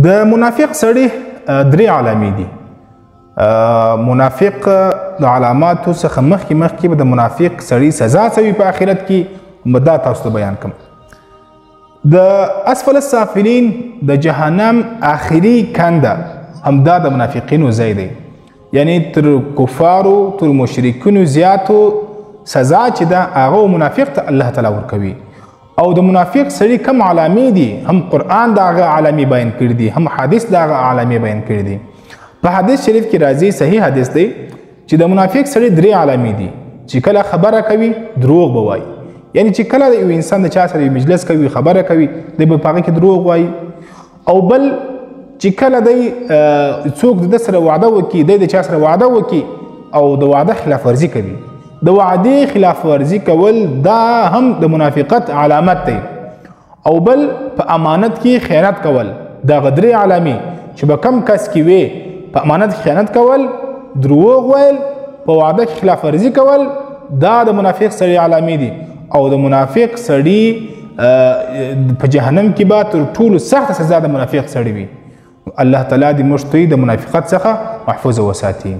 د منافق سړي درې علامې دي. منافق د علاماتو څخه مخکې به د منافق سړي سزا څه وي په آخرت کې، دا تاسو ته بیان کوم. د اسفل السافلین د جهنم آخري کنده همدا د منافقینو ځای دی، یعنی تر کفارو تر مشرکینو زیاتو سزا چې ده هغه منافق ته الله تعالی ورکوي. او د منافق سړي کم علامې دي، هم قرآن د هغه علامې بیان کړي دي، هم حدیث د هغه علامې بیان کړي دي. په حدیث شریف کې راځي، صحیح حدیث دی، چې د منافق سړي درې علامې دي. چې کله خبره کوي دروغ به وایي، یعنی چې کله یو انسان د چا سره مجلس کوي خبره کوي دی به په هغه کې دروغ وایي. او بل چې کله دی څوک د سره وعده وکړي، دی د چا سره وعده وکړي او د وعده خلاف ورزي کوي، د وعدې خلاف ورزي کول دا هم د منافقت علامت دی. او بل په امانت کې خیانت کول، دا غدري علامې چې به کم کس کې وي په امانت خیانت کول، دروغ ویل، په وعده کې خلاف ورزي کول، دا د منافق سړي علامې دي. او د منافق سړي په جهنم کې به تر ټولو سخته سزا د منافق سړي وي. الله تعالی دې موږ ته د منافقت څخه محفوظ وساتي.